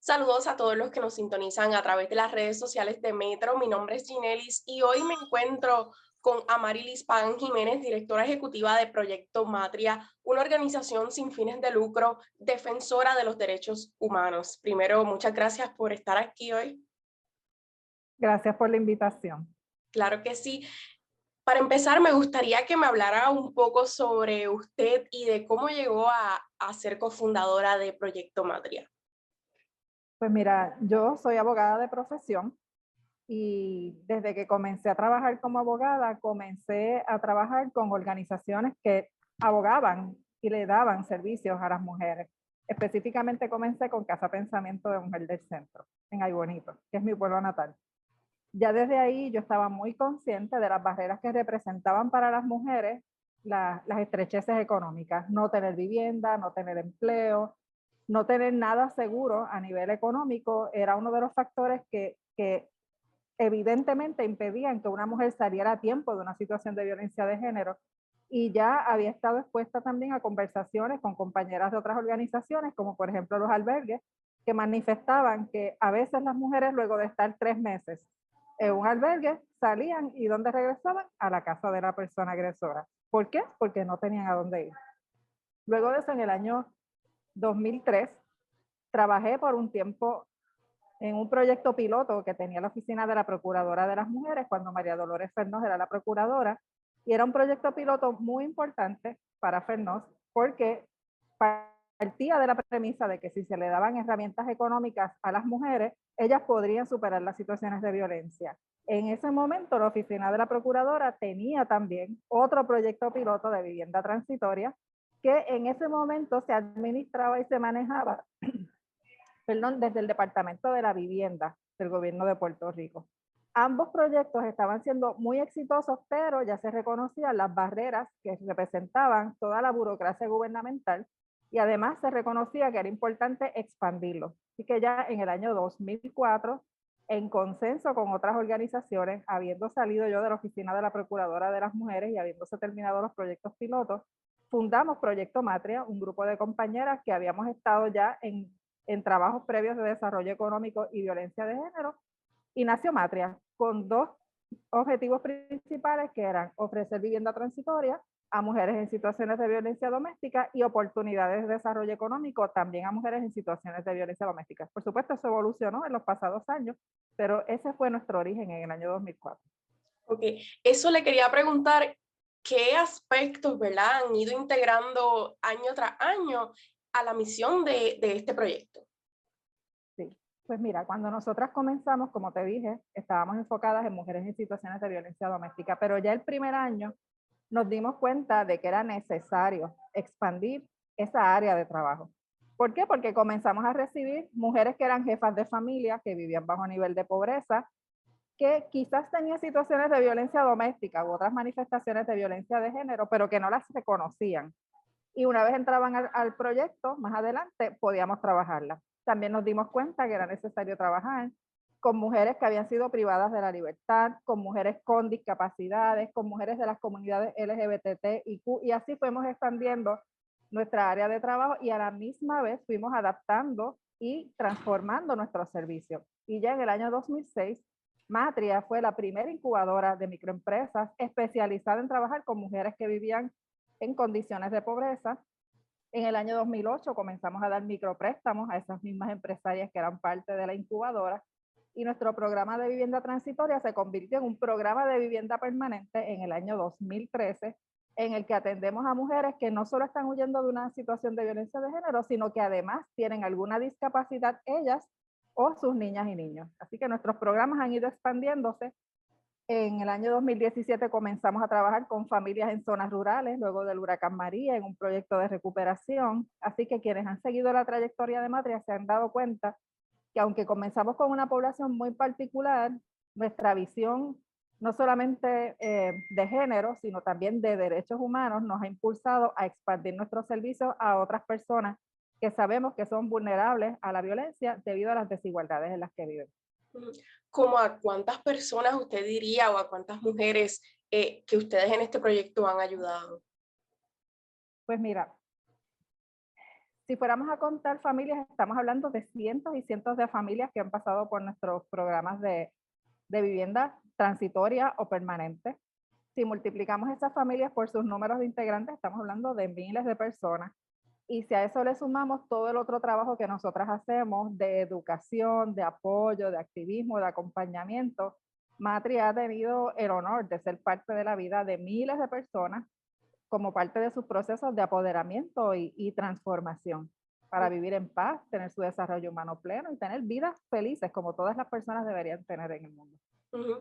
Saludos a todos los que nos sintonizan a través de las redes sociales de Metro. Mi nombre es Ginelis y hoy me encuentro con Amarilis Pagan Jiménez, directora ejecutiva de Proyecto Matria, una organización sin fines de lucro defensora de los derechos humanos. Primero, muchas gracias por estar aquí hoy. Gracias por la invitación. Claro que sí. Para empezar, me gustaría que me hablara un poco sobre usted y de cómo llegó a ser cofundadora de Proyecto Matria. Pues mira, yo soy abogada de profesión y desde que comencé a trabajar como abogada, comencé a trabajar con organizaciones que abogaban y le daban servicios a las mujeres. Específicamente comencé con Casa Pensamiento de Mujer del Centro, en Ay Bonito, que es mi pueblo natal. Ya desde ahí yo estaba muy consciente de las barreras que representaban para las mujeres las estrecheces económicas, no tener vivienda, no tener empleo, no tener nada seguro a nivel económico era uno de los factores que evidentemente impedían que una mujer saliera a tiempo de una situación de violencia de género. Y ya había estado expuesta también a conversaciones con compañeras de otras organizaciones, como por ejemplo los albergues, que manifestaban que a veces las mujeres luego de estar 3 meses en un albergue salían y ¿dónde regresaban? A la casa de la persona agresora. ¿Por qué? Porque no tenían a dónde ir. Luego de eso, en el año 2003, trabajé por un tiempo en un proyecto piloto que tenía la oficina de la Procuradora de las Mujeres cuando María Dolores Fernós era la procuradora, y era un proyecto piloto muy importante para Fernós porque partía de la premisa de que si se le daban herramientas económicas a las mujeres, ellas podrían superar las situaciones de violencia. En ese momento la oficina de la procuradora tenía también otro proyecto piloto de vivienda transitoria que en ese momento se administraba y se manejaba desde el Departamento de la Vivienda del Gobierno de Puerto Rico. Ambos proyectos estaban siendo muy exitosos, pero ya se reconocían las barreras que representaban toda la burocracia gubernamental y además se reconocía que era importante expandirlo. Así que ya en el año 2004, en consenso con otras organizaciones, habiendo salido yo de la oficina de la Procuradora de las Mujeres y habiéndose terminado los proyectos pilotos, fundamos Proyecto Matria, un grupo de compañeras que habíamos estado ya en trabajos previos de desarrollo económico y violencia de género, y nació Matria con dos objetivos principales que eran ofrecer vivienda transitoria a mujeres en situaciones de violencia doméstica y oportunidades de desarrollo económico también a mujeres en situaciones de violencia doméstica. Por supuesto, eso evolucionó en los pasados años, pero ese fue nuestro origen en el año 2004. Ok, eso le quería preguntar, ¿qué aspectos, verdad, han ido integrando año tras año a la misión de este proyecto? Sí, pues mira, cuando nosotras comenzamos, como te dije, estábamos enfocadas en mujeres en situaciones de violencia doméstica, pero ya el primer año nos dimos cuenta de que era necesario expandir esa área de trabajo. ¿Por qué? Porque comenzamos a recibir mujeres que eran jefas de familia, que vivían bajo nivel de pobreza, que quizás tenían situaciones de violencia doméstica u otras manifestaciones de violencia de género, pero que no las reconocían. Y una vez entraban al proyecto, más adelante podíamos trabajarla. También nos dimos cuenta que era necesario trabajar con mujeres que habían sido privadas de la libertad, con mujeres con discapacidades, con mujeres de las comunidades LGBTIQ, y así fuimos expandiendo nuestra área de trabajo y a la misma vez fuimos adaptando y transformando nuestros servicios. Y ya en el año 2006, Matria fue la primera incubadora de microempresas especializada en trabajar con mujeres que vivían en condiciones de pobreza. En el año 2008 comenzamos a dar micropréstamos a esas mismas empresarias que eran parte de la incubadora, y nuestro programa de vivienda transitoria se convirtió en un programa de vivienda permanente en el año 2013, en el que atendemos a mujeres que no solo están huyendo de una situación de violencia de género, sino que además tienen alguna discapacidad ellas o sus niñas y niños. Así que nuestros programas han ido expandiéndose. En el año 2017 comenzamos a trabajar con familias en zonas rurales, luego del huracán María, en un proyecto de recuperación. Así que quienes han seguido la trayectoria de Matria se han dado cuenta que aunque comenzamos con una población muy particular, nuestra visión no solamente de género, sino también de derechos humanos nos ha impulsado a expandir nuestros servicios a otras personas que sabemos que son vulnerables a la violencia debido a las desigualdades en las que viven. Mm, ¿cómo a cuántas personas usted diría o a cuántas mujeres que ustedes en este proyecto han ayudado? Pues mira, Si fuéramos a contar familias, estamos hablando de cientos y cientos de familias que han pasado por nuestros programas de vivienda transitoria o permanente. Si multiplicamos esas familias por sus números de integrantes, estamos hablando de miles de personas. Y si a eso le sumamos todo el otro trabajo que nosotras hacemos de educación, de apoyo, de activismo, de acompañamiento, Matri ha tenido el honor de ser parte de la vida de miles de personas como parte de sus procesos de apoderamiento y transformación para vivir en paz, tener su desarrollo humano pleno y tener vidas felices como todas las personas deberían tener en el mundo. Ujú.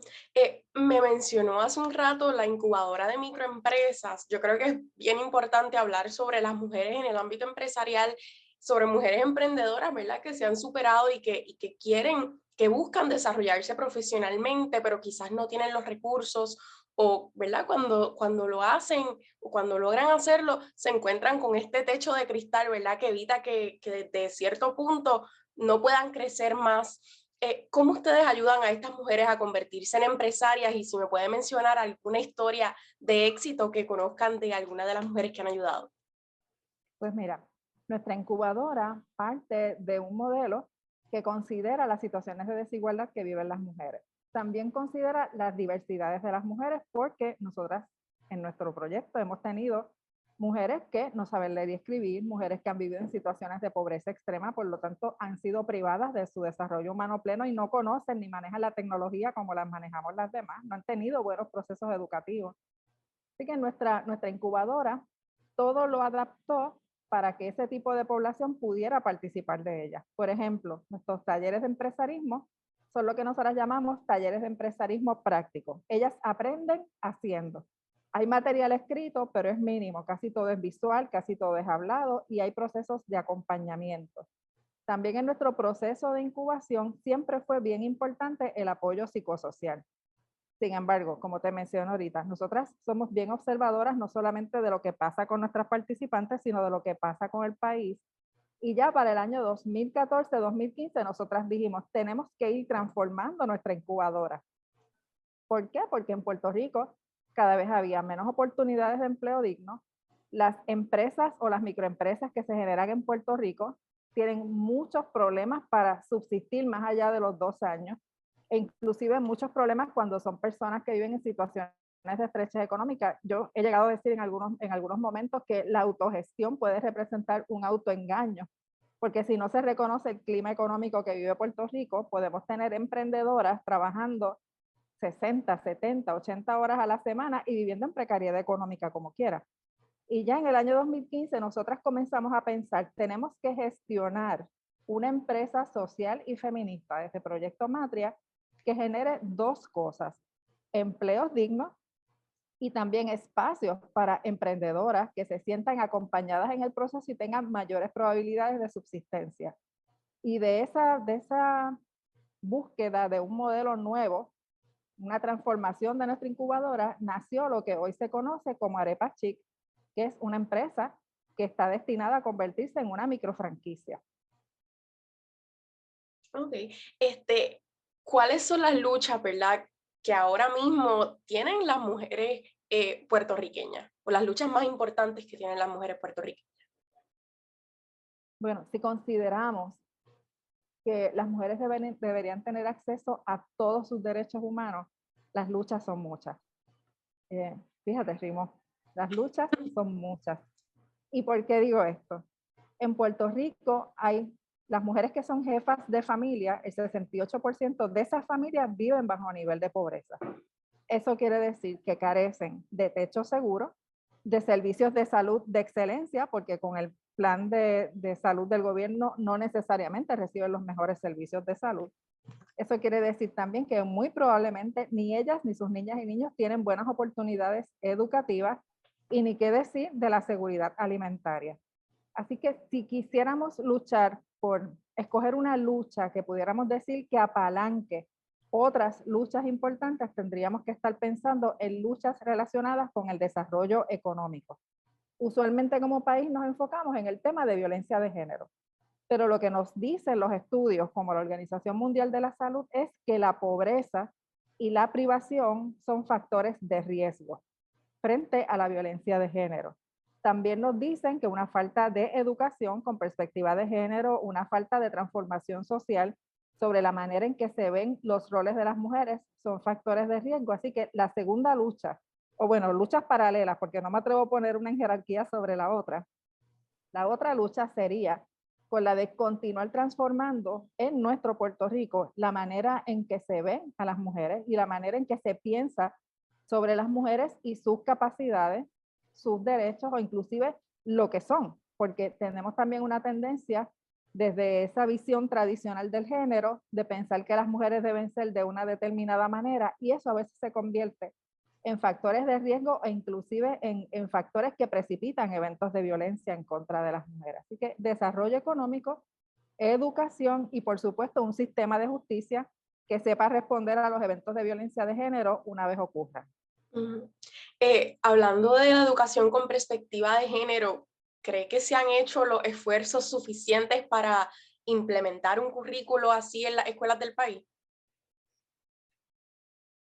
Me mencionó hace un rato la incubadora de microempresas. Yo creo que es bien importante hablar sobre las mujeres en el ámbito empresarial, sobre mujeres emprendedoras, ¿verdad? Que se han superado y que quieren, que buscan desarrollarse profesionalmente, pero quizás no tienen los recursos o, ¿verdad? Cuando lo hacen o cuando logran hacerlo, se encuentran con este techo de cristal, ¿verdad? Que evita que desde cierto punto no puedan crecer más. ¿Cómo ustedes ayudan a estas mujeres a convertirse en empresarias? Y si me puede mencionar alguna historia de éxito que conozcan de alguna de las mujeres que han ayudado. Pues mira, nuestra incubadora parte de un modelo que considera las situaciones de desigualdad que viven las mujeres. También considera las diversidades de las mujeres porque nosotras en nuestro proyecto hemos tenido mujeres que no saben leer y escribir, mujeres que han vivido en situaciones de pobreza extrema, por lo tanto han sido privadas de su desarrollo humano pleno y no conocen ni manejan la tecnología como las manejamos las demás, no han tenido buenos procesos educativos. Así que nuestra incubadora todo lo adaptó para que ese tipo de población pudiera participar de ella. Por ejemplo, nuestros talleres de empresarismo son lo que nosotros llamamos talleres de empresarismo práctico. Ellas aprenden haciendo. Hay material escrito, pero es mínimo. Casi todo es visual, casi todo es hablado y hay procesos de acompañamiento. También en nuestro proceso de incubación siempre fue bien importante el apoyo psicosocial. Sin embargo, como te menciono ahorita, nosotras somos bien observadoras no solamente de lo que pasa con nuestras participantes, sino de lo que pasa con el país. Y ya para el año 2014-2015 nosotras dijimos, tenemos que ir transformando nuestra incubadora. ¿Por qué? Porque en Puerto Rico cada vez había menos oportunidades de empleo digno. Las empresas o las microempresas que se generan en Puerto Rico tienen muchos problemas para subsistir más allá de los 2 años e inclusive muchos problemas cuando son personas que viven en situaciones de estrechez económica. Yo he llegado a decir en algunos momentos que la autogestión puede representar un autoengaño, porque si no se reconoce el clima económico que vive Puerto Rico, podemos tener emprendedoras trabajando 60, 70, 80 horas a la semana y viviendo en precariedad económica como quiera. Y ya en el año 2015 nosotras comenzamos a pensar, tenemos que gestionar una empresa social y feminista desde Proyecto Matria que genere dos cosas, empleos dignos y también espacios para emprendedoras que se sientan acompañadas en el proceso y tengan mayores probabilidades de subsistencia. Y de esa búsqueda de un modelo nuevo, una transformación de nuestra incubadora, nació lo que hoy se conoce como Arepa Chic, que es una empresa que está destinada a convertirse en una microfranquicia. Ok. Este, ¿Cuáles son las luchas, verdad, que ahora mismo tienen las mujeres puertorriqueñas? O las luchas más importantes que tienen las mujeres puertorriqueñas. Bueno, si consideramos que las mujeres deberían tener acceso a todos sus derechos humanos, las luchas son muchas. Fíjate, Rimo, las luchas son muchas. ¿Y por qué digo esto? En Puerto Rico hay las mujeres que son jefas de familia, el 68% de esas familias viven bajo nivel de pobreza. Eso quiere decir que carecen de techo seguro, de servicios de salud de excelencia, porque con el plan de salud del gobierno no necesariamente reciben los mejores servicios de salud. Eso quiere decir también que muy probablemente ni ellas ni sus niñas y niños tienen buenas oportunidades educativas y ni qué decir de la seguridad alimentaria. Así que si quisiéramos luchar por escoger una lucha que pudiéramos decir que apalanque otras luchas importantes, tendríamos que estar pensando en luchas relacionadas con el desarrollo económico. Usualmente como país nos enfocamos en el tema de violencia de género, pero lo que nos dicen los estudios como la Organización Mundial de la Salud es que la pobreza y la privación son factores de riesgo frente a la violencia de género. También nos dicen que una falta de educación con perspectiva de género, una falta de transformación social sobre la manera en que se ven los roles de las mujeres son factores de riesgo. Así que la segunda lucha, o bueno, luchas paralelas, porque no me atrevo a poner una en jerarquía sobre la otra. La otra lucha sería con la de continuar transformando en nuestro Puerto Rico la manera en que se ven a las mujeres y la manera en que se piensa sobre las mujeres y sus capacidades, sus derechos o inclusive lo que son, porque tenemos también una tendencia desde esa visión tradicional del género de pensar que las mujeres deben ser de una determinada manera y eso a veces se convierte en factores de riesgo e inclusive en factores que precipitan eventos de violencia en contra de las mujeres. Así que desarrollo económico, educación y por supuesto un sistema de justicia que sepa responder a los eventos de violencia de género una vez ocurran. Ujú. Hablando de la educación con perspectiva de género, ¿cree que se han hecho los esfuerzos suficientes para implementar un currículo así en las escuelas del país?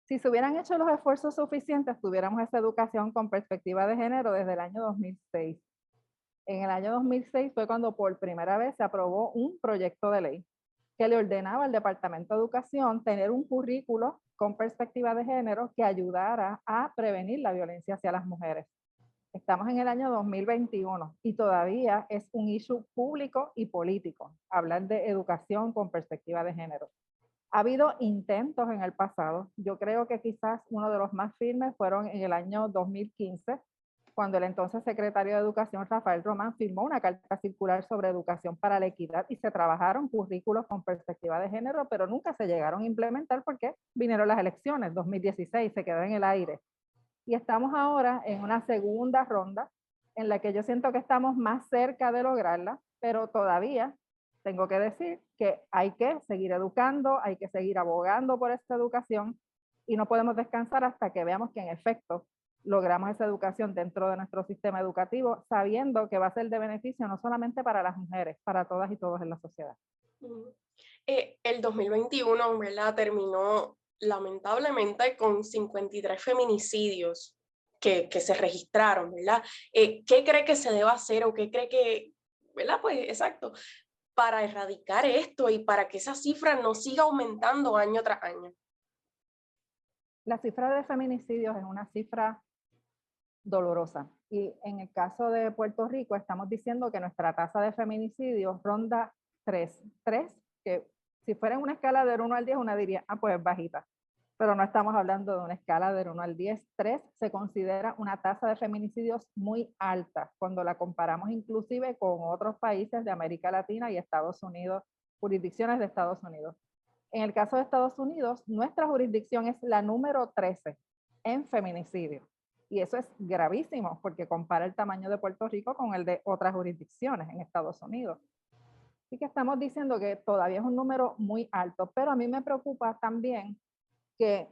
Si se hubieran hecho los esfuerzos suficientes, tuviéramos esa educación con perspectiva de género desde el año 2006. En el año 2006 fue cuando por primera vez se aprobó un proyecto de ley que le ordenaba al Departamento de Educación tener un currículo con perspectiva de género que ayudara a prevenir la violencia hacia las mujeres. Estamos en el año 2021 y todavía es un issue público y político hablar de educación con perspectiva de género. Ha habido intentos en el pasado. Yo creo que quizás uno de los más firmes fueron en el año 2015, cuando el entonces secretario de Educación, Rafael Román, firmó una carta circular sobre educación para la equidad y se trabajaron currículos con perspectiva de género, pero nunca se llegaron a implementar porque vinieron las elecciones, 2016, se quedó en el aire. Y estamos ahora en una segunda ronda en la que yo siento que estamos más cerca de lograrla, pero todavía tengo que decir que hay que seguir educando, hay que seguir abogando por esta educación y no podemos descansar hasta que veamos que en efecto logramos esa educación dentro de nuestro sistema educativo, sabiendo que va a ser de beneficio no solamente para las mujeres, para todas y todos en la sociedad. Ujú. El 2021, ¿verdad? Terminó lamentablemente con 53 feminicidios que se registraron, ¿verdad? ¿Qué cree que se debe hacer o qué cree que, ¿verdad? Pues exacto, para erradicar esto y para que esa cifra no siga aumentando año tras año? La cifra de feminicidios es una cifra dolorosa. Y en el caso de Puerto Rico, estamos diciendo que nuestra tasa de feminicidios ronda 3. 3, que si fuera en una escala del 1 al 10, una diría, ah, pues es bajita. Pero no estamos hablando de una escala del 1 al 10. 3 se considera una tasa de feminicidios muy alta cuando la comparamos inclusive con otros países de América Latina y Estados Unidos, jurisdicciones de Estados Unidos. En el caso de Estados Unidos, nuestra jurisdicción es la número 13 en feminicidio. Y eso es gravísimo porque compara el tamaño de Puerto Rico con el de otras jurisdicciones en Estados Unidos. Así que estamos diciendo que todavía es un número muy alto, pero a mí me preocupa también que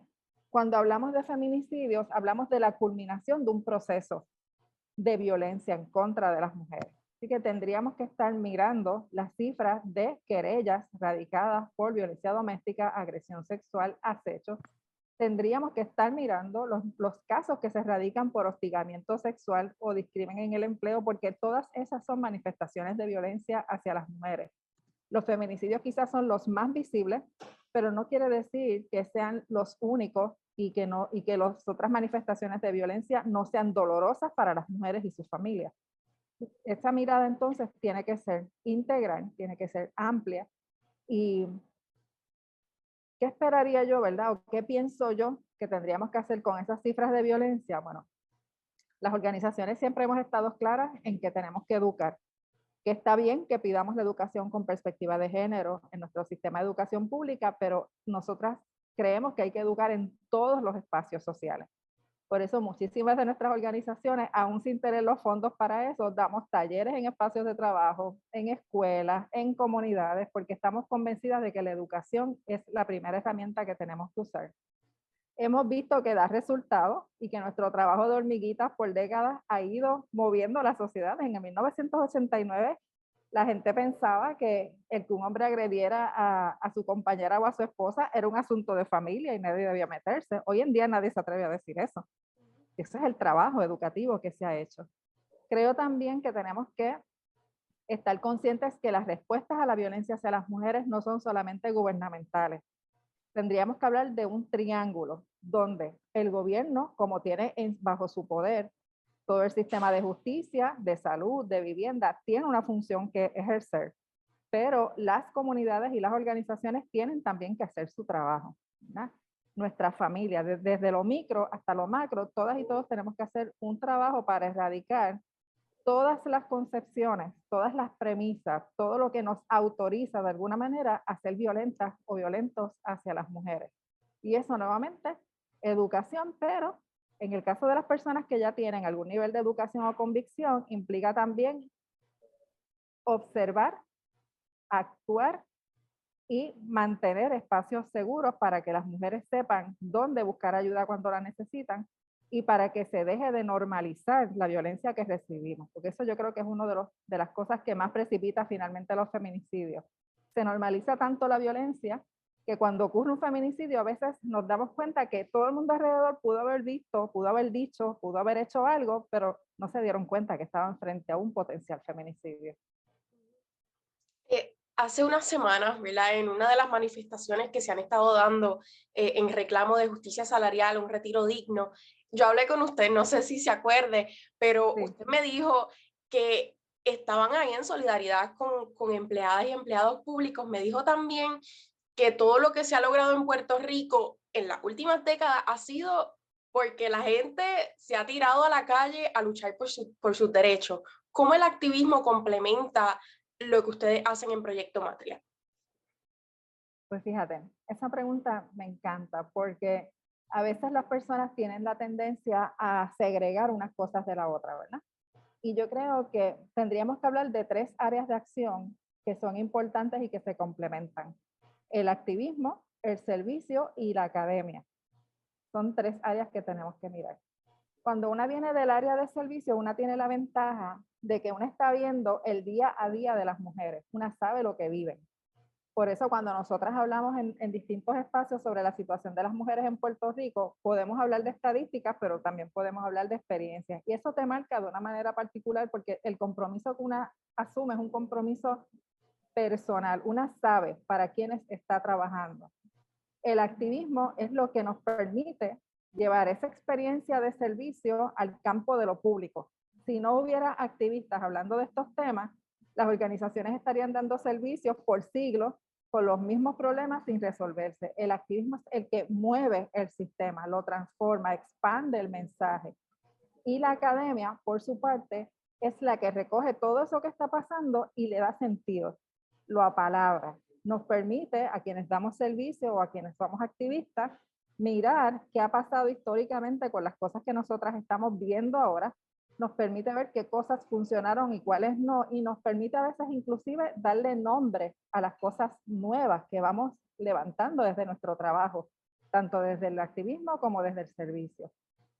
cuando hablamos de feminicidios, hablamos de la culminación de un proceso de violencia en contra de las mujeres. Así que tendríamos que estar mirando las cifras de querellas radicadas por violencia doméstica, agresión sexual, acecho. Tendríamos que estar mirando los casos que se radican por hostigamiento sexual o discrimen en el empleo, porque todas esas son manifestaciones de violencia hacia las mujeres. Los feminicidios quizás son los más visibles, pero no quiere decir que sean los únicos y que las otras manifestaciones de violencia no sean dolorosas para las mujeres y sus familias. Esta mirada entonces tiene que ser integral, tiene que ser amplia. ¿Y qué esperaría yo, verdad? ¿O qué pienso yo que tendríamos que hacer con esas cifras de violencia? Bueno, las organizaciones siempre hemos estado claras en que tenemos que educar, que está bien que pidamos la educación con perspectiva de género en nuestro sistema de educación pública, pero nosotras creemos que hay que educar en todos los espacios sociales. Por eso muchísimas de nuestras organizaciones, aún sin tener los fondos para eso, damos talleres en espacios de trabajo, en escuelas, en comunidades, porque estamos convencidas de que la educación es la primera herramienta que tenemos que usar. Hemos visto que da resultados y que nuestro trabajo de hormiguitas por décadas ha ido moviendo la sociedad. En el 1989 la gente pensaba que el que un hombre agrediera a su compañera o a su esposa era un asunto de familia y nadie debía meterse. Hoy en día nadie se atreve a decir eso. Ese es el trabajo educativo que se ha hecho. Creo también que tenemos que estar conscientes que las respuestas a la violencia hacia las mujeres no son solamente gubernamentales. Tendríamos que hablar de un triángulo donde el gobierno, como tiene bajo su poder todo el sistema de justicia, de salud, de vivienda, tiene una función que ejercer, pero las comunidades y las organizaciones tienen también que hacer su trabajo, ¿verdad? Nuestra familia, desde lo micro hasta lo macro, todas y todos tenemos que hacer un trabajo para erradicar todas las concepciones, todas las premisas, todo lo que nos autoriza de alguna manera a ser violentas o violentos hacia las mujeres. Y eso nuevamente, educación, pero en el caso de las personas que ya tienen algún nivel de educación o convicción, implica también observar, actuar y mantener espacios seguros para que las mujeres sepan dónde buscar ayuda cuando la necesitan y para que se deje de normalizar la violencia que recibimos, porque eso yo creo que es una de las cosas que más precipita finalmente los feminicidios. Se normaliza tanto la violencia que cuando ocurre un feminicidio a veces nos damos cuenta que todo el mundo alrededor pudo haber visto, pudo haber dicho, pudo haber hecho algo, pero no se dieron cuenta que estaban frente a un potencial feminicidio. Hace unas semanas, ¿verdad? En una de las manifestaciones que se han estado dando en reclamo de justicia salarial, un retiro digno, yo hablé con usted, no sé si se acuerde, pero Sí. usted me dijo que estaban ahí en solidaridad con empleadas y empleados públicos. Me dijo también que todo lo que se ha logrado en Puerto Rico en las últimas décadas ha sido porque la gente se ha tirado a la calle a luchar por sus derechos. ¿Cómo el activismo complementa lo que ustedes hacen en Proyecto Matria? Pues fíjate, esa pregunta me encanta porque a veces las personas tienen la tendencia a segregar unas cosas de la otra, ¿verdad? Y yo creo que tendríamos que hablar de 3 áreas de acción que son importantes y que se complementan. El activismo, el servicio y la academia. Son 3 áreas que tenemos que mirar. Cuando una viene del área de servicio, una tiene la ventaja de que una está viendo el día a día de las mujeres, una sabe lo que viven. Por eso cuando nosotras hablamos en distintos espacios sobre la situación de las mujeres en Puerto Rico, podemos hablar de estadísticas, pero también podemos hablar de experiencias. Y eso te marca de una manera particular porque el compromiso que una asume es un compromiso personal. Una sabe para quiénes está trabajando. El activismo es lo que nos permite llevar esa experiencia de servicio al campo de lo público. Si no hubiera activistas hablando de estos temas, las organizaciones estarían dando servicios por siglos con los mismos problemas sin resolverse. El activismo es el que mueve el sistema, lo transforma, expande el mensaje. Y la academia, por su parte, es la que recoge todo eso que está pasando y le da sentido, lo apalabra. Nos permite a quienes damos servicio o a quienes somos activistas mirar qué ha pasado históricamente con las cosas que nosotras estamos viendo ahora, nos permite ver qué cosas funcionaron y cuáles no, y nos permite a veces inclusive darle nombre a las cosas nuevas que vamos levantando desde nuestro trabajo, tanto desde el activismo como desde el servicio.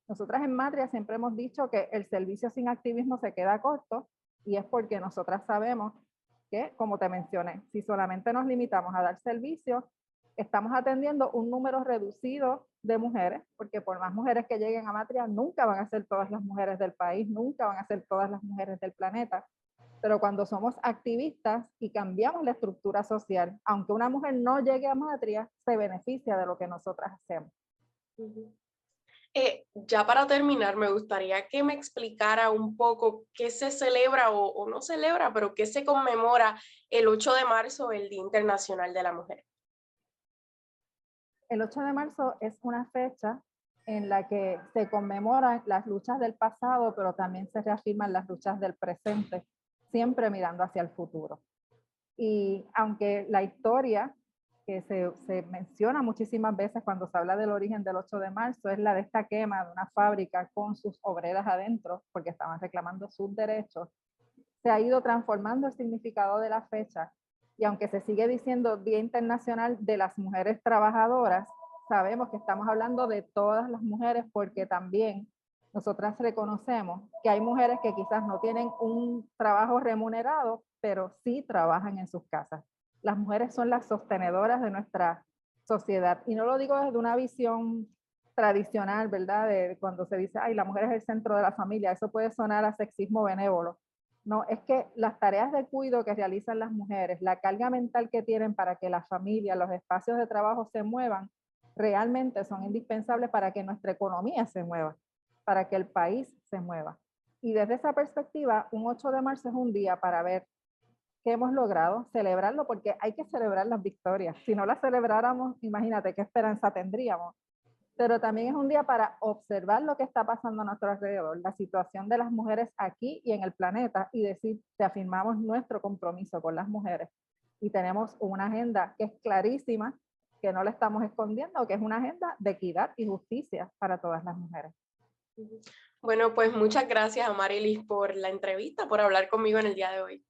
Nosotras en Matria siempre hemos dicho que el servicio sin activismo se queda corto y es porque nosotras sabemos que, como te mencioné, si solamente nos limitamos a dar servicio, estamos atendiendo un número reducido de mujeres, porque por más mujeres que lleguen a Matria, nunca van a ser todas las mujeres del país, nunca van a ser todas las mujeres del planeta. Pero cuando somos activistas y cambiamos la estructura social, aunque una mujer no llegue a Matria, se beneficia de lo que nosotras hacemos. Ya para terminar, me gustaría que me explicara un poco qué se celebra o no celebra, pero qué se conmemora el 8 de marzo, el Día Internacional de la Mujer. El 8 de marzo es una fecha en la que se conmemoran las luchas del pasado, pero también se reafirman las luchas del presente, siempre mirando hacia el futuro. Y aunque la historia que se menciona muchísimas veces cuando se habla del origen del 8 de marzo es la de esta quema de una fábrica con sus obreras adentro, porque estaban reclamando sus derechos, se ha ido transformando el significado de la fecha. Y aunque se sigue diciendo Día Internacional de las Mujeres Trabajadoras, sabemos que estamos hablando de todas las mujeres porque también nosotras reconocemos que hay mujeres que quizás no tienen un trabajo remunerado, pero sí trabajan en sus casas. Las mujeres son las sostenedoras de nuestra sociedad. Y no lo digo desde una visión tradicional, ¿verdad? De cuando se dice, ay, la mujer es el centro de la familia, eso puede sonar a sexismo benévolo. No, es que las tareas de cuidado que realizan las mujeres, la carga mental que tienen para que la familia, los espacios de trabajo se muevan, realmente son indispensables para que nuestra economía se mueva, para que el país se mueva. Y desde esa perspectiva, un 8 de marzo es un día para ver qué hemos logrado, celebrarlo, porque hay que celebrar las victorias. Si no las celebráramos, imagínate qué esperanza tendríamos. Pero también es un día para observar lo que está pasando a nuestro alrededor, la situación de las mujeres aquí y en el planeta, y decir, te afirmamos nuestro compromiso con las mujeres. Y tenemos una agenda que es clarísima, que no la estamos escondiendo, que es una agenda de equidad y justicia para todas las mujeres. Bueno, pues muchas gracias, Amarilis, por la entrevista, por hablar conmigo en el día de hoy.